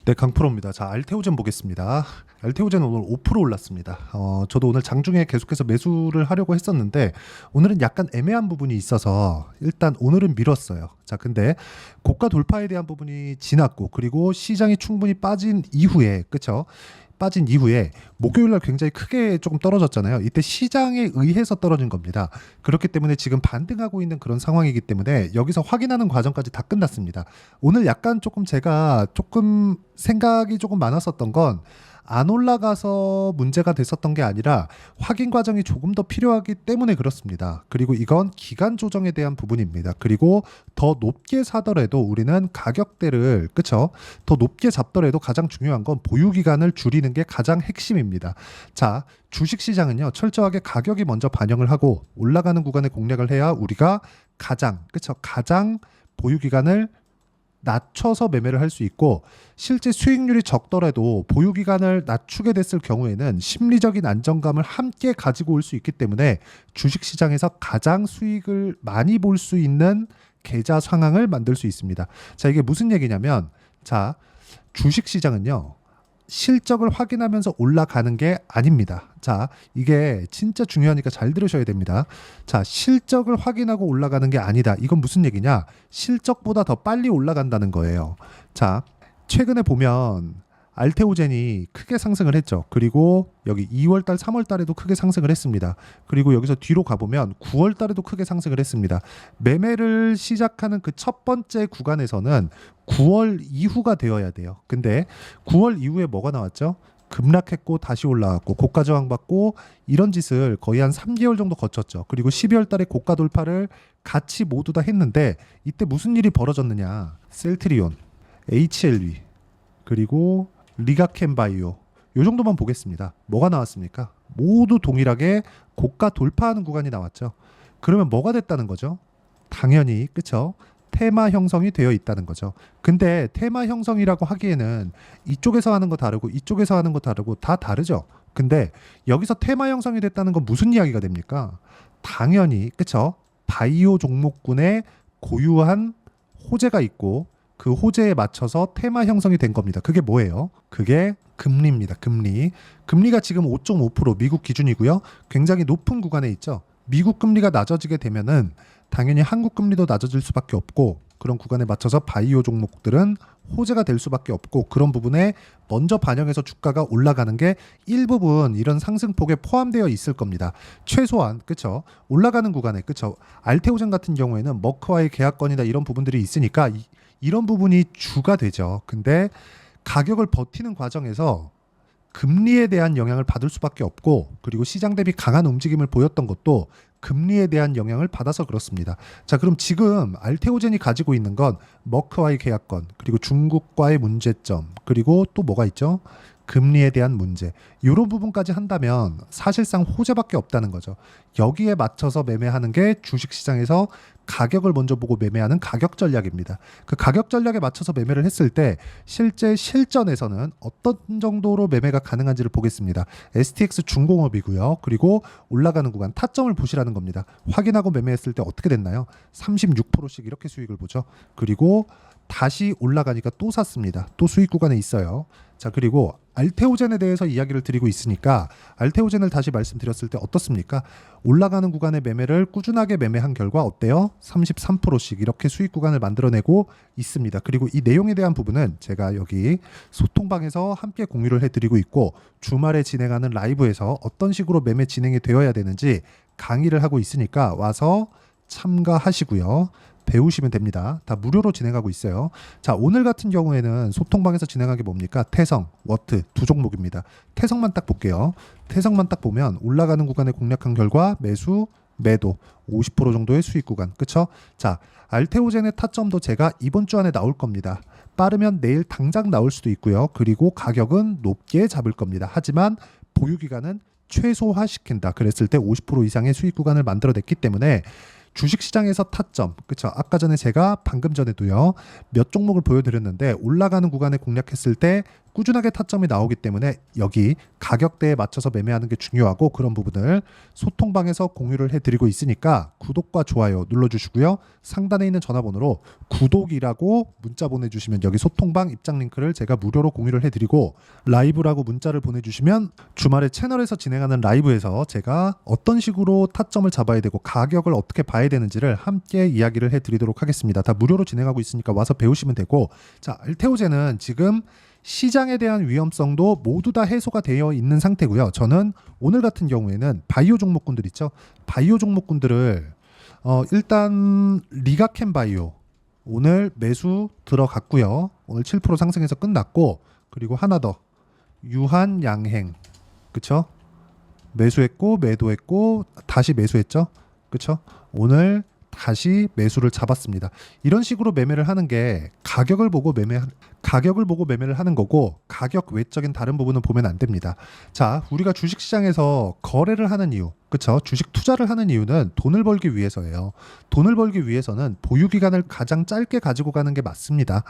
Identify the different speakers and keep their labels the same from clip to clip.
Speaker 1: 네, 강프로입니다. 자, 알테오젠 보겠습니다. 알테오젠 오늘 5% 올랐습니다. 저도 오늘 장중에 계속해서 매수를 하려고 했었는데 오늘은 약간 애매한 부분이 있어서 일단 오늘은 밀었어요. 자, 근데 고가 돌파에 대한 부분이 지났고 그리고 시장이 충분히 빠진 이후에, 그쵸? 빠진 이후에 목요일 날 굉장히 크게 조금 떨어졌잖아요. 이때 시장에 의해서 떨어진 겁니다. 그렇기 때문에 지금 반등하고 있는 그런 상황이기 때문에 여기서 확인하는 과정까지 다 끝났습니다. 오늘 약간 조금 제가 조금 생각이 조금 많았었던 건 안 올라가서 문제가 됐었던 게 아니라 확인 과정이 조금 더 필요하기 때문에 그렇습니다. 그리고 이건 기간 조정에 대한 부분입니다. 그리고 더 높게 사더라도 우리는 가격대를, 그쵸? 더 높게 잡더라도 가장 중요한 건 보유 기간을 줄이는 게 가장 핵심입니다. 자, 주식 시장은요, 철저하게 가격이 먼저 반영을 하고 올라가는 구간에 공략을 해야 우리가 가장, 그쵸? 가장 보유 기간을 낮춰서 매매를 할 수 있고, 실제 수익률이 적더라도 보유 기간을 낮추게 됐을 경우에는 심리적인 안정감을 함께 가지고 올 수 있기 때문에 주식 시장에서 가장 수익을 많이 볼 수 있는 계좌 상황을 만들 수 있습니다. 자, 이게 무슨 얘기냐면, 자, 주식 시장은요, 실적을 확인하면서 올라가는 게 아닙니다. 자, 이게 진짜 중요하니까 잘 들으셔야 됩니다. 자, 실적을 확인하고 올라가는 게 아니다. 이건 무슨 얘기냐? 실적보다 더 빨리 올라간다는 거예요. 자, 최근에 보면 알테오젠이 크게 상승을 했죠. 그리고 여기 2월 달, 3월 달에도 크게 상승을 했습니다. 그리고 여기서 뒤로 가보면 9월 달에도 크게 상승을 했습니다. 매매를 시작하는 그 첫 번째 구간에서는 9월 이후가 되어야 돼요. 근데 9월 이후에 뭐가 나왔죠? 급락했고 다시 올라왔고 고가 저항받고 이런 짓을 거의 한 3개월 정도 거쳤죠. 그리고 12월 달에 고가 돌파를 같이 모두 다 했는데 이때 무슨 일이 벌어졌느냐? 셀트리온, HLB, 그리고 리가켄바이오, 요 정도만 보겠습니다. 뭐가 나왔습니까? 모두 동일하게 고가 돌파하는 구간이 나왔죠. 그러면 뭐가 됐다는 거죠? 당연히, 그쵸? 테마 형성이 되어 있다는 거죠. 근데 테마 형성이라고 하기에는 이쪽에서 하는 거 다르고 이쪽에서 하는 거 다르고 다 다르죠. 근데 여기서 테마 형성이 됐다는 건 무슨 이야기가 됩니까? 당연히, 그쵸? 바이오 종목군에 고유한 호재가 있고 그 호재에 맞춰서 테마 형성이 된 겁니다. 그게 뭐예요? 그게 금리입니다. 금리. 금리가 지금 5.5% 미국 기준이고요. 굉장히 높은 구간에 있죠. 미국 금리가 낮아지게 되면은 당연히 한국 금리도 낮아질 수밖에 없고 그런 구간에 맞춰서 바이오 종목들은 호재가 될 수밖에 없고 그런 부분에 먼저 반영해서 주가가 올라가는 게 일부분 이런 상승폭에 포함되어 있을 겁니다. 최소한, 그쵸? 올라가는 구간에, 그쵸? 알테오젠 같은 경우에는 머크와의 계약권이나 이런 부분들이 있으니까 이런 부분이 주가 되죠. 근데 가격을 버티는 과정에서 금리에 대한 영향을 받을 수밖에 없고 그리고 시장 대비 강한 움직임을 보였던 것도 금리에 대한 영향을 받아서 그렇습니다. 자, 그럼 지금 알테오젠이 가지고 있는 건 머크와의 계약권, 그리고 중국과의 문제점, 그리고 또 뭐가 있죠? 금리에 대한 문제. 이런 부분까지 한다면 사실상 호재밖에 없다는 거죠. 여기에 맞춰서 매매하는 게 주식시장에서 가격을 먼저 보고 매매하는 가격 전략입니다. 그 가격 전략에 맞춰서 매매를 했을 때 실제 실전에서는 어떤 정도로 매매가 가능한지를 보겠습니다. STX 중공업이고요. 그리고 올라가는 구간 타점을 보시라는 겁니다. 확인하고 매매했을 때 어떻게 됐나요? 36%씩 이렇게 수익을 보죠. 그리고 다시 올라가니까 또 샀습니다. 또 수익 구간에 있어요. 자, 그리고 알테오젠에 대해서 이야기를 드리고 있으니까 알테오젠을 다시 말씀드렸을 때 어떻습니까? 올라가는 구간의 매매를 꾸준하게 매매한 결과 어때요? 33%씩 이렇게 수익 구간을 만들어내고 있습니다. 그리고 이 내용에 대한 부분은 제가 여기 소통방에서 함께 공유를 해드리고 있고 주말에 진행하는 라이브에서 어떤 식으로 매매 진행이 되어야 되는지 강의를 하고 있으니까 와서 참가하시고요. 배우시면 됩니다. 다 무료로 진행하고 있어요. 자, 오늘 같은 경우에는 소통방에서 진행한 게 뭡니까? 태성, 워트 두 종목입니다. 태성만 딱 볼게요. 태성만 딱 보면 올라가는 구간에 공략한 결과 매수, 매도 50% 정도의 수익 구간. 그쵸? 자, 알테오젠의 타점도 제가 이번 주 안에 나올 겁니다. 빠르면 내일 당장 나올 수도 있고요. 그리고 가격은 높게 잡을 겁니다. 하지만 보유 기간은 최소화시킨다. 그랬을 때 50% 이상의 수익 구간을 만들어냈기 때문에 주식시장에서 타점, 그쵸? 아까 전에 제가 방금 전에도요 몇 종목을 보여드렸는데 올라가는 구간에 공략했을 때 꾸준하게 타점이 나오기 때문에 여기 가격대에 맞춰서 매매하는 게 중요하고 그런 부분을 소통방에서 공유를 해드리고 있으니까 구독과 좋아요 눌러주시고요. 상단에 있는 전화번호로 구독이라고 문자 보내주시면 여기 소통방 입장 링크를 제가 무료로 공유를 해드리고 라이브라고 문자를 보내주시면 주말에 채널에서 진행하는 라이브에서 제가 어떤 식으로 타점을 잡아야 되고 가격을 어떻게 봐야 되는지를 함께 이야기를 해드리도록 하겠습니다. 다 무료로 진행하고 있으니까 와서 배우시면 되고 자, 알테오제는 지금 시장에 대한 위험성도 모두 다 해소가 되어 있는 상태고요. 저는 오늘 같은 경우에는 바이오 종목군들 있죠. 바이오 종목군들을 일단 리가캠 바이오 오늘 매수 들어갔고요. 오늘 7% 상승해서 끝났고 그리고 하나 더 유한 양행 그쵸? 매수했고 매도했고 다시 매수했죠. 그쵸? 오늘 다시 매수를 잡았습니다. 이런 식으로 매매를 하는 게 가격을 보고 매매를 하는 거고 가격 외적인 다른 부분은 보면 안 됩니다. 자, 우리가 주식시장에서 거래를 하는 이유, 그쵸? 주식 투자를 하는 이유는 돈을 벌기 위해서예요. 돈을 벌기 위해서는 보유기간을 가장 짧게 가지고 가는 게 맞습니다.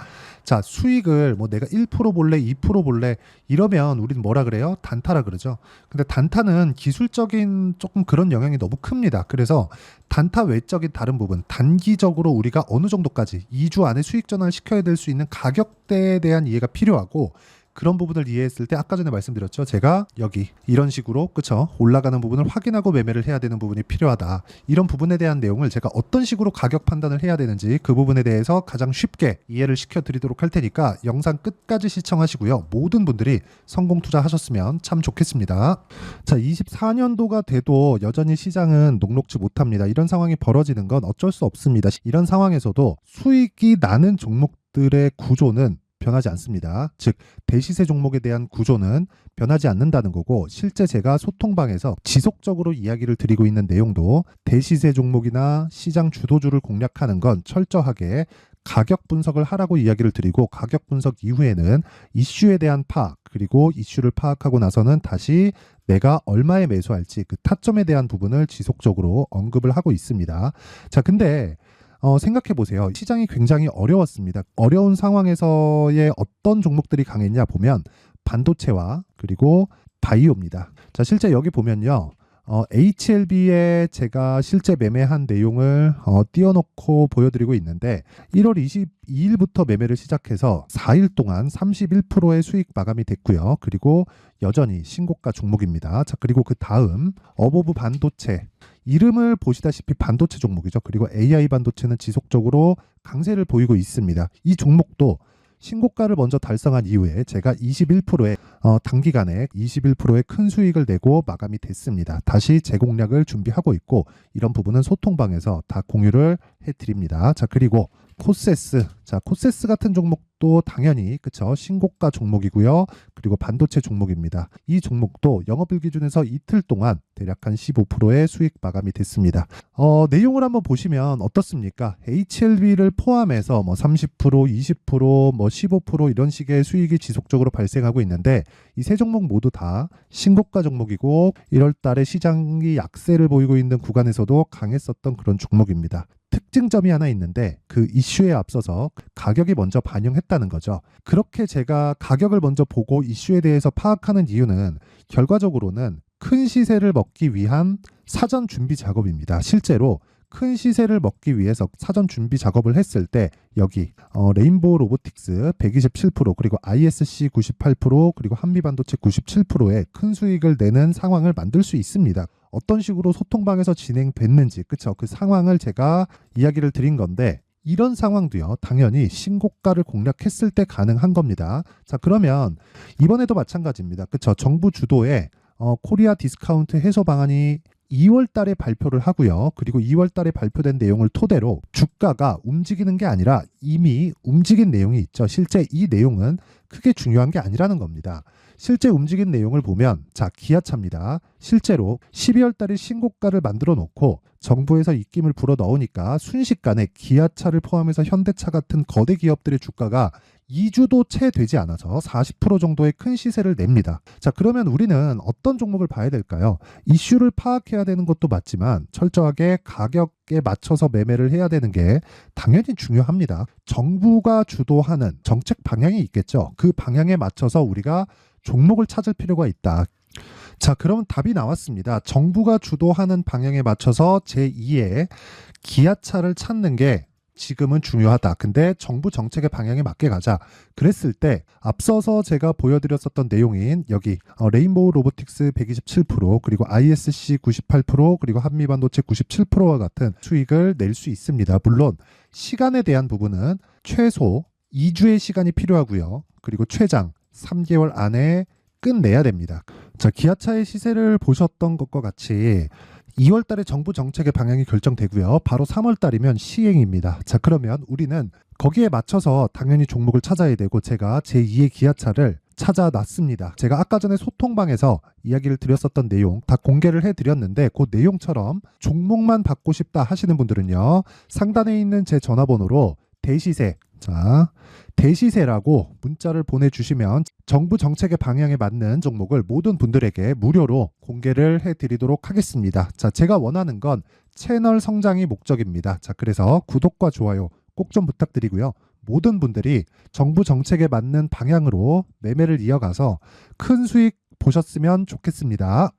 Speaker 1: 자, 수익을 뭐 내가 1% 볼래, 2% 볼래 이러면 우리는 뭐라 그래요? 단타라 그러죠. 근데 단타는 기술적인 조금 그런 영향이 너무 큽니다. 그래서 단타 외적인 다른 부분, 단기적으로 우리가 어느 정도까지 2주 안에 수익 전환을 시켜야 될 수 있는 가격대에 대한 이해가 필요하고 그런 부분을 이해했을 때 아까 전에 말씀드렸죠. 제가 여기 이런 식으로 그쵸? 올라가는 부분을 확인하고 매매를 해야 되는 부분이 필요하다. 이런 부분에 대한 내용을 제가 어떤 식으로 가격 판단을 해야 되는지 그 부분에 대해서 가장 쉽게 이해를 시켜드리도록 할 테니까 영상 끝까지 시청하시고요. 모든 분들이 성공 투자하셨으면 참 좋겠습니다. 자, 24년도가 돼도 여전히 시장은 녹록지 못합니다. 이런 상황이 벌어지는 건 어쩔 수 없습니다. 이런 상황에서도 수익이 나는 종목들의 구조는 변하지 않습니다. 즉 대시세 종목에 대한 구조는 변하지 않는다는 거고 실제 제가 소통방에서 지속적으로 이야기를 드리고 있는 내용도 대시세 종목이나 시장 주도주를 공략하는 건 철저하게 가격 분석을 하라고 이야기를 드리고 가격 분석 이후에는 이슈에 대한 파악 그리고 이슈를 파악하고 나서는 다시 내가 얼마에 매수할지 그 타점에 대한 부분을 지속적으로 언급을 하고 있습니다. 자, 근데 생각해 보세요. 시장이 굉장히 어려웠습니다. 어려운 상황에서의 어떤 종목들이 강했냐 보면 반도체와 그리고 바이오입니다. 자, 실제 여기 보면요. HLB에 제가 실제 매매한 내용을 띄워놓고 보여드리고 있는데 1월 22일부터 매매를 시작해서 4일 동안 31%의 수익 마감이 됐고요. 그리고 여전히 신고가 종목입니다. 자, 그리고 그 다음 어보브 반도체 이름을 보시다시피 반도체 종목이죠. 그리고 AI 반도체는 지속적으로 강세를 보이고 있습니다. 이 종목도 신고가를 먼저 달성한 이후에 제가 21%의 단기간에 21%의 큰 수익을 내고 마감이 됐습니다. 다시 재공략을 준비하고 있고 이런 부분은 소통방에서 다 공유를 해드립니다. 자, 그리고 코세스. 자, 코세스 같은 종목도 당연히 그쵸 신고가 종목이고요. 그리고 반도체 종목입니다. 이 종목도 영업일 기준에서 이틀 동안 대략 한 15%의 수익 마감이 됐습니다. 내용을 한번 보시면 어떻습니까? HLB를 포함해서 뭐 30%, 20%, 뭐 15% 이런 식의 수익이 지속적으로 발생하고 있는데 이 세 종목 모두 다 신고가 종목이고 1월 달에 시장이 약세를 보이고 있는 구간에서도 강했었던 그런 종목입니다. 특징점이 하나 있는데 그 이슈에 앞서서 가격이 먼저 반영했다는 거죠. 그렇게 제가 가격을 먼저 보고 이슈에 대해서 파악하는 이유는 결과적으로는 큰 시세를 먹기 위한 사전 준비 작업입니다. 실제로 큰 시세를 먹기 위해서 사전 준비 작업을 했을 때 여기 레인보우 로보틱스 127% 그리고 ISC 98% 그리고 한미반도체 97%의 큰 수익을 내는 상황을 만들 수 있습니다. 어떤 식으로 소통방에서 진행됐는지 그쵸? 그 상황을 제가 이야기를 드린 건데 이런 상황도요 당연히 신고가를 공략했을 때 가능한 겁니다. 자, 그러면 이번에도 마찬가지입니다. 그쵸? 정부 주도의 코리아 디스카운트 해소 방안이 2월 달에 발표를 하고요. 그리고 2월 달에 발표된 내용을 토대로 주가가 움직이는 게 아니라 이미 움직인 내용이 있죠. 실제 이 내용은 크게 중요한 게 아니라는 겁니다. 실제 움직인 내용을 보면 자, 기아차입니다. 실제로 12월 달에 신고가를 만들어 놓고 정부에서 입김을 불어 넣으니까 순식간에 기아차를 포함해서 현대차 같은 거대 기업들의 주가가 2주도 채 되지 않아서 40% 정도의 큰 시세를 냅니다. 자, 그러면 우리는 어떤 종목을 봐야 될까요? 이슈를 파악해야 되는 것도 맞지만 철저하게 가격에 맞춰서 매매를 해야 되는 게 당연히 중요합니다. 정부가 주도하는 정책 방향이 있겠죠. 그 방향에 맞춰서 우리가 종목을 찾을 필요가 있다. 자, 그럼 답이 나왔습니다. 정부가 주도하는 방향에 맞춰서 제2의 기아차를 찾는 게 지금은 중요하다. 근데 정부 정책의 방향에 맞게 가자. 그랬을 때 앞서서 제가 보여드렸었던 내용인 여기 레인보우 로보틱스 127% 그리고 ISC 98% 그리고 한미반도체 97%와 같은 수익을 낼 수 있습니다. 물론 시간에 대한 부분은 최소 2주의 시간이 필요하고요. 그리고 최장 3개월 안에 끝내야 됩니다. 자, 기아차의 시세를 보셨던 것과 같이 2월 달에 정부 정책의 방향이 결정되고요. 바로 3월 달이면 시행입니다. 자, 그러면 우리는 거기에 맞춰서 당연히 종목을 찾아야 되고 제가 제2의 기아차를 찾아놨습니다. 제가 아까 전에 소통방에서 이야기를 드렸었던 내용 다 공개를 해드렸는데 그 내용처럼 종목만 받고 싶다 하시는 분들은요. 상단에 있는 제 전화번호로 대시세, 자, 대시세라고 문자를 보내주시면 정부 정책의 방향에 맞는 종목을 모든 분들에게 무료로 공개를 해드리도록 하겠습니다. 자, 제가 원하는 건 채널 성장이 목적입니다. 자, 그래서 구독과 좋아요 꼭 좀 부탁드리고요. 모든 분들이 정부 정책에 맞는 방향으로 매매를 이어가서 큰 수익 보셨으면 좋겠습니다.